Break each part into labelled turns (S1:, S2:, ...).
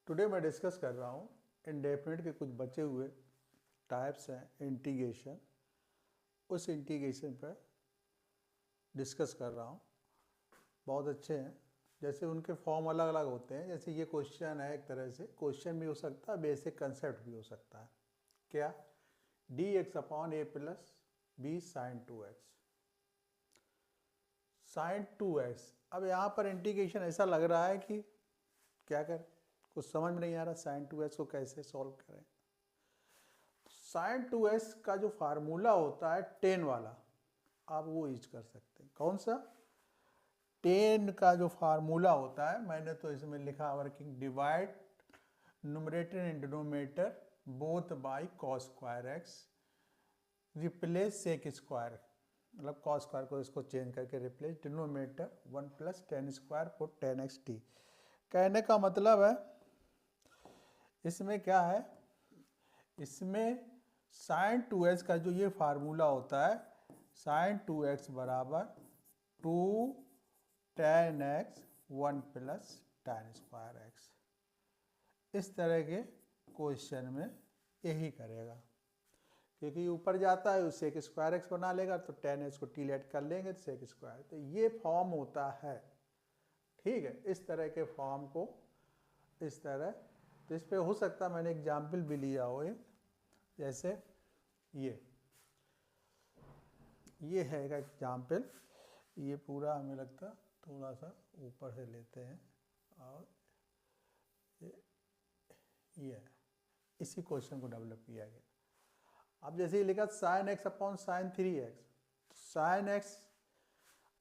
S1: Today मैं discuss कर रहा हूँ इंडेफिनिट के कुछ बचे हुए टाइप्स हैं इंटीग्रेशन, उस इंटीग्रेशन पर डिस्कस कर रहा हूँ। बहुत अच्छे हैं, जैसे उनके फॉर्म अलग अलग होते हैं। जैसे ये क्वेश्चन है, एक तरह से क्वेश्चन भी हो सकता है, बेसिक कंसेप्ट भी हो सकता है। क्या? D x upon a plus b sine 2x, sine 2x। अब यहाँ पर इंटीग्रेशन ऐसा लग रहा है कि क्या करें, कुछ समझ में नहीं आ रहा साइन 2x को कैसे सॉल्व करें। साइन 2x का जो फार्मूला होता है 10 वाला, आप वो यूज कर सकते हैं। कौन सा? 10 का जो फार्मूला होता है, मैंने तो इसमें लिखा working divide numerator and denominator both by cos square x, replace sec square, मतलब कॉस स्क्वायर को इसको चेंज करके replace denominator 1 plus 10 square for 10x t। कहने का मतलब है इसमें क्या है, इसमें साइन 2x का जो ये फार्मूला होता है, साइन 2x बराबर 2 tan x 1 plus tan square x. इस तरह के क्वेश्चन में यही करेगा, क्योंकि ऊपर जाता है उससे एक स्क्वायर एक्स बना लेगा, तो tan x को टी लेट कर लेंगे तो सेक स्क्वायर। तो ये फॉर्म होता है, ठीक है। इस तरह के फॉर्म को इस तरह, तो इस पे हो सकता है मैंने एग्जाम्पल भी लिया हो, जैसे ये है एक एग्जाम्पल। ये पूरा हमें लगता थोड़ा सा ऊपर से लेते हैं, और ये इसी क्वेश्चन को डेवलप किया गया। अब जैसे ये लिखा sine x upon sine 3x, तो sine x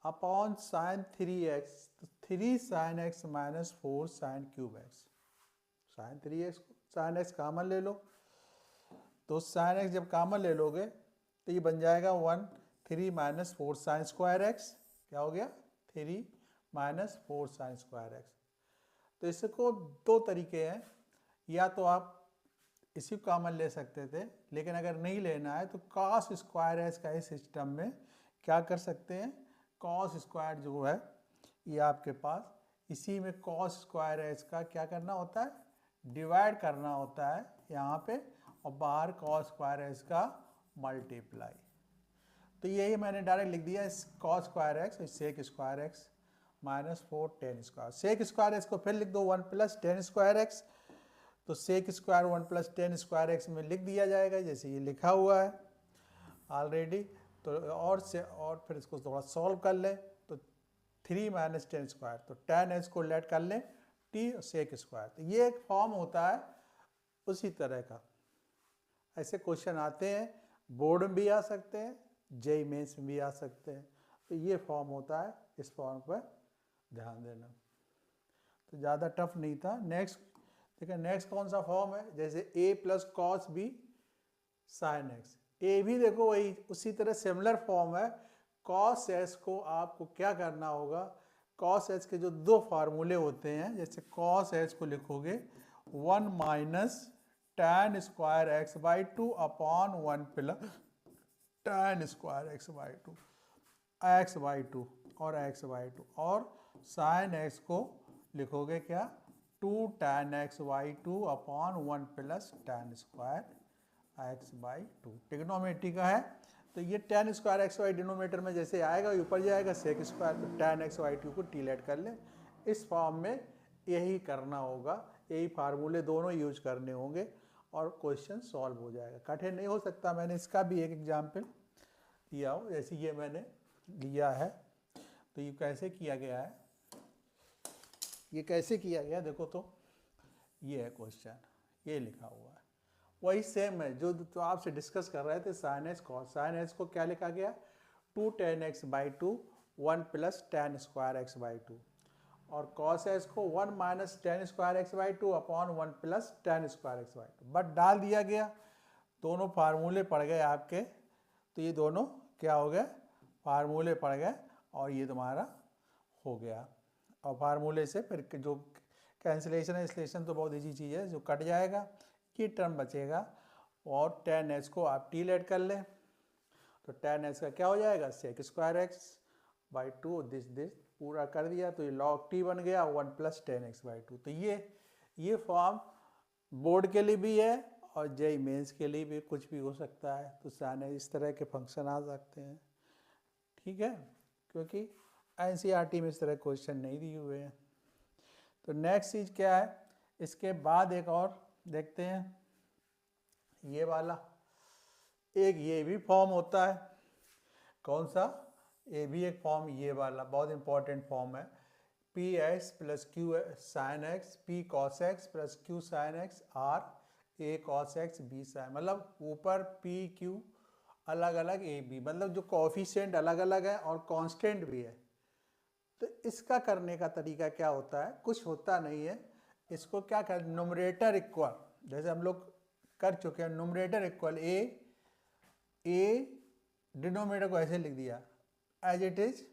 S1: upon sine 3x, तो 3 sine x minus 4 sine cube x. Sine 3x को साइन एक्स कामन ले लो, तो साइन एक्स जब कामन ले लोगे तो ये बन जाएगा 1 3 माइनस 4 साइन स्क्वायर एक्स। क्या हो गया? 3 माइनस 4 साइन स्क्वायर एक्स। तो इसको दो तरीके हैं, या तो आप इसी को कॉमन ले सकते थे, लेकिन अगर नहीं लेना है तो कॉस स्क्वायर एक्स का इस सिस्टम में क्या कर सकते हैं, कॉस स्क्वायर जो है ये आपके पास, इसी में कॉस स्क्वायर एक्स का क्या करना होता है, डिवाइड करना होता है यहाँ पे, और बाहर कॉस स्क्वायर एक्स का मल्टीप्लाई। तो यही मैंने डायरेक्ट लिख दिया, cos square x sec square x minus 4 tan square. Sec square x को फिर लिख दो 1 प्लस 10 स्क्वायर एक्स, तो sec square 1 plus 10 square x में लिख दिया जाएगा, जैसे ये लिखा हुआ है ऑलरेडी। तो और फिर इसको थोड़ा सॉल्व कर लें, तो 3 माइनस 10 स्क्वायर, तो 10x को लेट कर लें टी सेक स्क्वायर। तो ये एक फॉर्म होता है उसी तरह का। ऐसे क्वेश्चन आते हैं, बोर्ड में भी आ सकते हैं, जेई मेंस में भी आ सकते हैं। तो ये फॉर्म होता है, इस फॉर्म पर ध्यान देना। तो ज़्यादा टफ नहीं था। नेक्स्ट देखिए, नेक्स्ट कौन सा फॉर्म है, जैसे a plus cos b sine x. A भी देखो वही उसी तरह सिमिलर फॉर्म है। कॉस एस को आपको क्या करना होगा, कॉस एस के जो दो फार्मूले होते हैं, जैसे कॉस एस को लिखोगे 1 minus tan square x by 2 upon 1 plus tan square x by 2, x by 2 और एक्स बाई 2, और साइन एक्स को लिखोगे क्या, 2 tan x by 2 upon 1 plus tan square x by 2। Trigonometry का है, तो ये tan square x by denominator में जैसे आएगा ऊपर जाएगा सेक स्क्वायर, तो tan x बाई 2 को टी लेट कर ले। इस फॉर्म में यही करना होगा, यही फार्मूले दोनों यूज करने होंगे और क्वेश्चन सॉल्व हो जाएगा। कठिन नहीं हो सकता। मैंने इसका भी एक एग्जाम्पल दिया हो, जैसे ये मैंने लिया है। तो ये कैसे किया गया है, ये कैसे किया गया देखो, तो ये है क्वेश्चन, ये लिखा हुआ है वही सेम है जो तो आपसे डिस्कस कर रहे थे। Sine x cos, sine x को क्या लिखा गया, 2 tan x by 2 1 plus tan square x by 2, और कॉस एक्स को 1 minus tan square x by 2 upon 1 plus tan square x by 2, but डाल दिया गया। दोनों फार्मूले पड़ गए आपके, तो ये दोनों क्या हो गए, फार्मूले पड़ गए, और ये तुम्हारा हो गया। और फार्मूले से फिर जो कैंसिलेशन है, इसलेशन तो बहुत ईजी चीज़ है, जो कट जाएगा ये टर्म बचेगा, और tan h को आप टी लेट कर लें, तो tan h का क्या हो जाएगा, sec square x by 2, this पूरा कर दिया, तो ये log t बन गया 1 प्लस tan x बाई 2। तो ये ये फॉर्म बोर्ड के लिए भी है और जेई मेंस के लिए भी कुछ भी हो सकता है, तो साइन इस तरह के फंक्शन आ सकते हैं, ठीक है, क्योंकि एनसीईआरटी में इस तरह क्वेश्चन नहीं दिए हुए हैं। तो नेक्स्ट चीज़ क्या है, इसके बाद एक और देखते हैं, ये वाला एक ये भी फॉर्म होता है, कौन सा, ये भी एक फॉर्म, ये वाला बहुत इंपॉर्टेंट फॉर्म है, P x plus Q sine x P cos x plus Q sine x R A cos x B sine, मतलब ऊपर पी क्यू अलग अलग ए बी, मतलब जो कॉफिशिएंट अलग अलग है और कांस्टेंट भी है। तो इसका करने का तरीका क्या होता है, कुछ होता नहीं है, इसको क्या कर, न्यूमरेटर इक्वल, जैसे हम लोग कर चुके हैं, न्यूमरेटर इक्वल ए डिनोमिनेटर को ऐसे लिख दिया एज इट इज,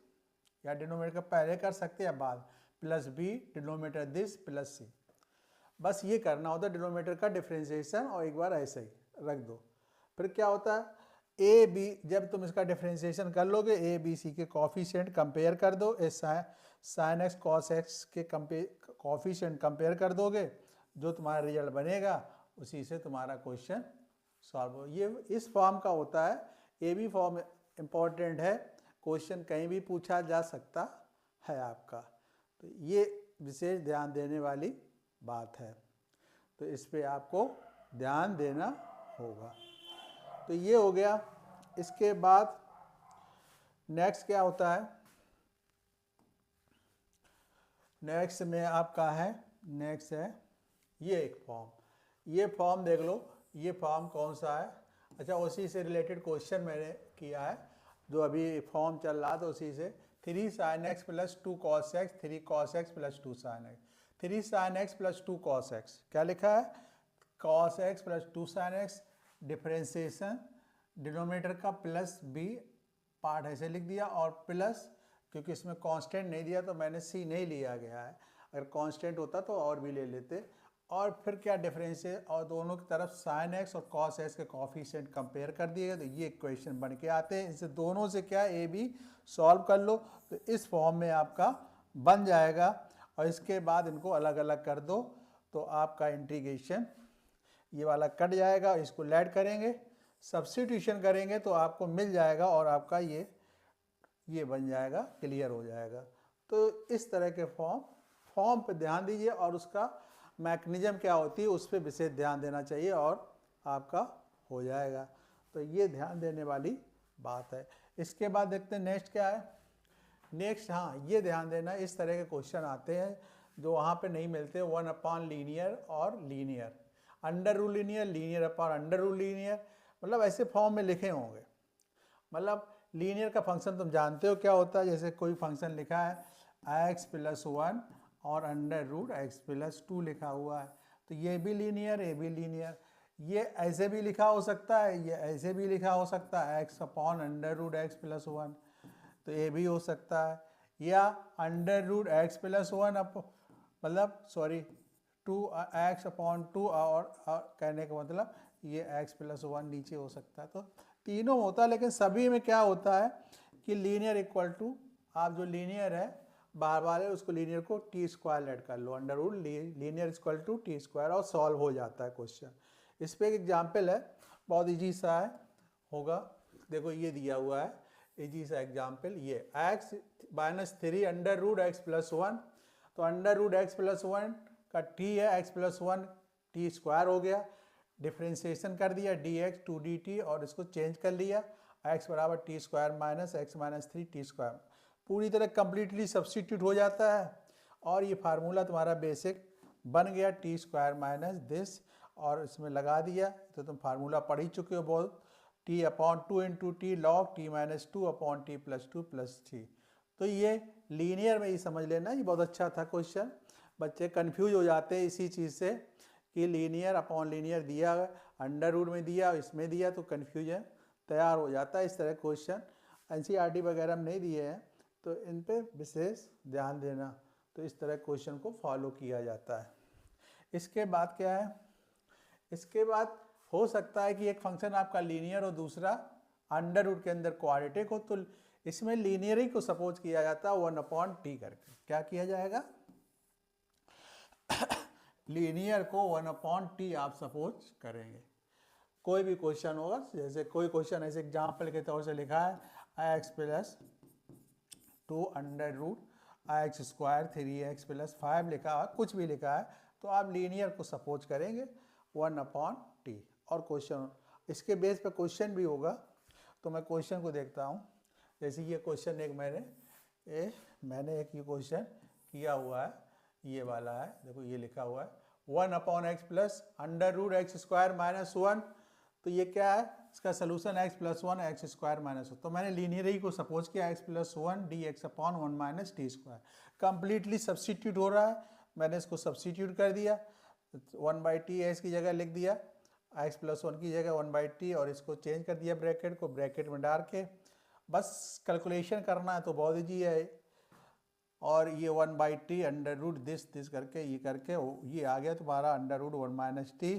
S1: या डिनोमिनेटर का पहले कर सकते हैं या बाद, plus b denominator this plus c, बस ये करना होता है डिनोमिनेटर का डिफ्रेंसिएशन, और एक बार ऐसे ही रख दो। फिर क्या होता है, ए बी, जब तुम इसका डिफ्रेंसिएशन कर लोगे, ए बी सी के कॉफिशिएंट कंपेयर कर दो, साइन एक्स कॉस एक्स के कॉफिशिएंट कंपेयर कर दोगे, जो तुम्हारा रिजल्ट बनेगा उसी से तुम्हारा क्वेश्चन सॉल्व हो। ये इस फॉर्म का होता है, ये भी फॉर्म इम्पॉर्टेंट है, क्वेश्चन कहीं भी पूछा जा सकता है आपका, तो ये विशेष ध्यान देने वाली बात है, तो इस पे आपको ध्यान देना होगा। तो ये हो गया। इसके बाद नेक्स्ट क्या होता है, नेक्स्ट में आपका है, नेक्स्ट है ये एक फॉर्म, ये फॉर्म देख लो, ये फॉर्म कौन सा है, अच्छा उसी से रिलेटेड क्वेश्चन मैंने किया है, जो अभी फॉर्म चल रहा था उसी से, 3 sin x plus 2 cos x 3 cos x plus 2 sin x, 3 sin x plus 2 cos x, क्या लिखा है, cos x plus 2 sin x, differentiation denominator का प्लस बी पार्ट ऐसे लिख दिया, और प्लस, क्योंकि इसमें कांस्टेंट नहीं दिया तो मैंने सी नहीं लिया गया है, अगर कांस्टेंट होता तो और भी ले लेते, और फिर क्या डिफरेंस है, और दोनों की तरफ साइन एक्स और कॉस एक्स के कॉफिशिएंट कंपेयर कर दिए, तो ये इक्वेशन बन के आते हैं, इसे दोनों से क्या ए बी सॉल्व कर लो, तो इस फॉर्म में आपका बन जाएगा, और इसके बाद इनको अलग अलग कर दो, तो आपका इंटीग्रेशन ये वाला कट जाएगा, इसको ऐड करेंगे, सब्स्टिट्यूशन करेंगे तो आपको मिल जाएगा, और आपका ये बन जाएगा, क्लियर हो जाएगा। तो इस तरह के फॉर्म पे ध्यान दीजिए, और उसका मैकेनिज्म क्या होती है उस पर विशेष ध्यान देना चाहिए, और आपका हो जाएगा। तो ये ध्यान देने वाली बात है। इसके बाद देखते हैं नेक्स्ट क्या है, नेक्स्ट, हाँ ये ध्यान देना, इस तरह के क्वेश्चन आते हैं जो वहाँ पे नहीं मिलते, 1 अपॉन लीनियर और linear, under rule linear, linear upon under rule linear, मतलब ऐसे फॉर्म में लिखे होंगे, मतलब लीनियर का फंक्शन तुम जानते हो क्या होता है, जैसे कोई फंक्शन लिखा है x प्लस 1 और अंडर रूट एक्स प्लस 2 लिखा हुआ है, तो ये भी लीनियर, ये भी लीनियर, ये ऐसे भी लिखा हो सकता है, ये ऐसे भी लिखा हो सकता है, x upon under root x plus 1, तो ये भी हो सकता है, या अंडर रूट एक्स प्लस 1 मतलब सॉरी 2x अपॉन 2, और कहने का मतलब ये x प्लस 1 नीचे हो सकता है, तो तीनों होता है, लेकिन सभी में क्या होता है कि लीनियर इक्वल टू, आप जो लीनियर है बार बार है उसको लीनियर को टी स्क्वायर ऐड कर लो, under root linear equal to t square, और सॉल्व हो जाता है क्वेश्चन। इस पर एक एग्जाम्पल है, बहुत ईजी सा है होगा, देखो ये दिया हुआ है ईजी सा एग्जाम्पल, ये x minus 3 under root x plus 1, तो अंडर रूट एक्स प्लस 1 का t है, x प्लस 1 टी स्क्वायर हो गया, डिफ्रेंसिएशन कर दिया dx 2dt, और इसको चेंज कर लिया, x बराबर T square minus x minus 3 T square, पूरी तरह कंप्लीटली सब्स्टिट्यूट हो जाता है, और ये फार्मूला तुम्हारा बेसिक बन गया, टी स्क्वायर माइनस दिस, और इसमें लगा दिया, तो तुम फार्मूला पढ़ ही चुके हो बहुत, T upon 2 into T log T minus 2 upon T plus 2 plus 3, तो ये लीनियर में ही समझ लेना, ये बहुत अच्छा था क्वेश्चन, बच्चे कन्फ्यूज हो जाते हैं इसी चीज़ से कि लीनियर अपॉन लीनियर दिया, अंडर रूट में दिया, इसमें दिया, तो कन्फ्यूजन तैयार हो जाता है। इस तरह क्वेश्चन एनसीईआरटी वगैरह में नहीं दिए हैं, तो इन पे विशेष ध्यान देना, तो इस तरह क्वेश्चन को फॉलो किया जाता है। इसके बाद क्या है, इसके बाद हो सकता है कि एक फंक्शन आपका लीनियर और दूसरा अंडर रूट के अंदर क्वाड्रेटिक हो, तो इसमें लीनियर ही को सपोज किया जाता है 1 अपॉन टी करके, क्या किया जाएगा लीनियर को 1/t आप सपोज करेंगे। कोई भी क्वेश्चन होगा, जैसे कोई क्वेश्चन ऐसे एग्जाम्पल के तौर से लिखा है x plus 2 under root x square 3x plus 5 लिखा है, कुछ भी लिखा है, तो आप लीनियर को सपोज करेंगे 1/t। और क्वेश्चन इसके बेस पे क्वेश्चन भी होगा, तो मैं क्वेश्चन को देखता हूँ। जैसे ये क्वेश्चन एक मैंने एक ये क्वेश्चन किया हुआ है, ये वाला है, देखो ये लिखा हुआ है 1/x plus under root x square minus 1। तो ये क्या है, इसका solution x plus 1 x square minus 1। तो मैंने लीनियर ही को सपोज किया x plus 1 dx upon 1 minus T square. Completely substitute हो रहा है, मैंने इसको सब्सटीट्यूट कर दिया, 1/t है इसकी जगह लिख दिया, x प्लस 1 की जगह 1/t, और इसको चेंज कर दिया ब्रैकेट को, ब्रैकेट में डाल के बस कैलकुलेशन करना है तो बहुत ईजी है। और ये 1/t अंडर रूट दिस करके ये करके ये आ गया तुम्हारा अंडर रूट 1 माइनस टी।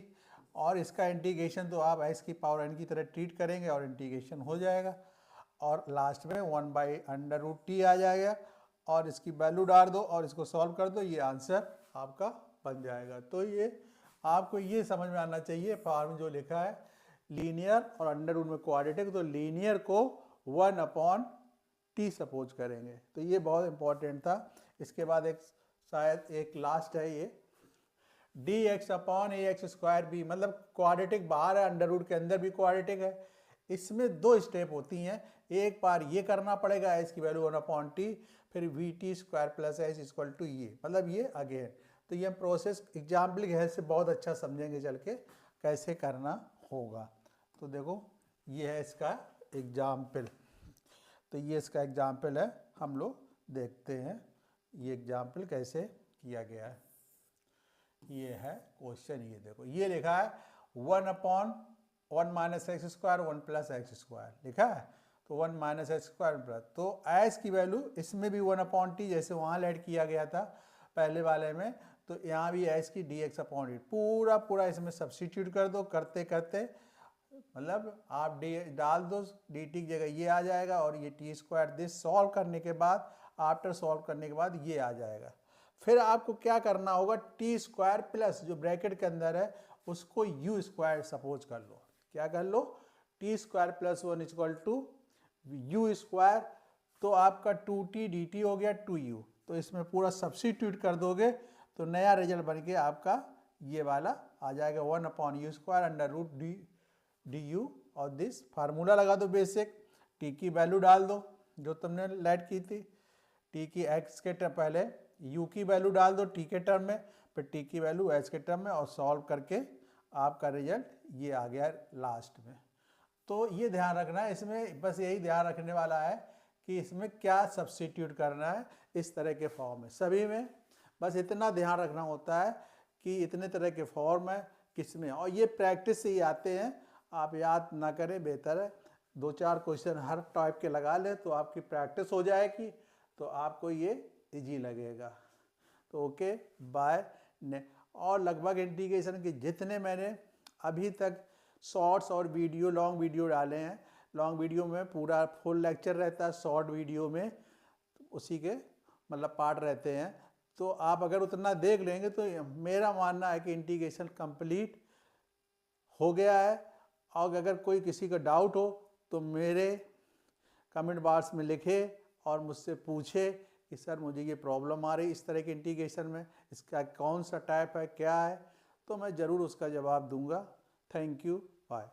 S1: और इसका इंटीग्रेशन तो आप x की पावर n की तरह ट्रीट करेंगे और इंटीग्रेशन हो जाएगा, और लास्ट में 1/√t आ जाएगा, और इसकी वैल्यू डाल दो और इसको सॉल्व कर दो, ये आंसर आपका बन जाएगा। तो ये आपको ये समझ में आना चाहिए, फॉर्म जो लिखा है लीनियर और अंडर रूट में क्वाड्रेटिक, तो लीनियर को 1/t सपोज करेंगे। तो ये बहुत इंपॉर्टेंट था। इसके बाद एक शायद एक लास्ट है ये dx अपॉन ax स्क्वायर भी, मतलब क्वाड्रेटिक बाहर है, अंडर रूट के अंदर भी क्वाड्रेटिक है। इसमें दो स्टेप होती हैं, एक बार ये करना पड़ेगा x की वैल्यू 1/t, फिर vt square plus H equal to ये, मतलब ये अगेन। तो ये प्रोसेस एग्जाम्पल के हेल्प से बहुत अच्छा समझेंगे चल के कैसे करना होगा। तो देखो ये है इसका एग्जाम्पल, तो ये इसका एग्जाम्पल है, हम लोग देखते हैं ये एग्जाम्पल कैसे किया गया है। ये है क्वेश्चन, ये देखो ये लिखा है 1/1 minus x square 1 plus x square लिखा है, तो 1 माइनस एक्स स्क्वायर प्लस, तो एस की वैल्यू इसमें भी 1/t जैसे वहाँ ऐड किया गया था पहले वाले में, तो यहाँ भी एस की dx अपॉन डी पूरा इसमें सब्सटीट्यूट कर दो, करते करते मतलब आप डी डाल दो, डी टी की जगह ये आ जाएगा, और ये टी स्क्वायर दिस सॉल्व करने के बाद, आफ्टर सॉल्व करने के बाद ये आ जाएगा। फिर आपको क्या करना होगा, टी स्क्वायर प्लस जो ब्रैकेट के अंदर है उसको यू स्क्वायर सपोज कर लो, क्या कर लो, t square plus 1 equal to u square, तो आपका 2t dt हो गया 2u, तो इसमें पूरा सब्स्टिट्यूट कर दोगे तो नया रिजल्ट बन के आपका ये वाला आ जाएगा 1/u square under root D और दिस फार्मूला लगा दो बेसिक, t की वैल्यू डाल दो जो तुमने लेट की थी, t की x के टर्म पहले u की वैल्यू डाल दो t के टर्म में, फिर t की वैल्यू h के टर्म में, और सॉल्व करके आपका रिजल्ट ये आ गया लास्ट में। तो ये ध्यान रखना है, इसमें बस यही ध्यान रखने वाला है कि इसमें क्या सब्स्टिट्यूट करना है इस तरह के फॉर्म में, सभी में बस इतना ध्यान रखना होता है कि इतने तरह के फॉर्म है किसमें, और ये प्रैक्टिस से ही आते हैं, आप याद ना करें बेहतर है, 2-4 क्वेश्चन हर टाइप के लगा ले तो आपकी प्रैक्टिस हो जाएगी, तो आपको ये इजी लगेगा। तो ओके बाय। और लगभग इंटीग्रेशन के जितने मैंने अभी तक शॉर्ट्स और वीडियो लॉन्ग वीडियो डाले हैं, लॉन्ग वीडियो में पूरा फुल लेक्चर रहता है, शॉर्ट वीडियो में उसी के मतलब पार्ट रहते हैं, तो आप अगर उतना देख लेंगे तो मेरा मानना है कि इंटीग्रेशन कंप्लीट हो गया है। और अगर कोई किसी का डाउट हो तो मेरे कमेंट बॉक्स में लिखे और मुझसे पूछे कि सर मुझे ये प्रॉब्लम आ रही इस तरह के इंटीग्रेशन में, इसका कौन सा टाइप है क्या है, तो मैं ज़रूर उसका जवाब दूंगा। Thank you, bye.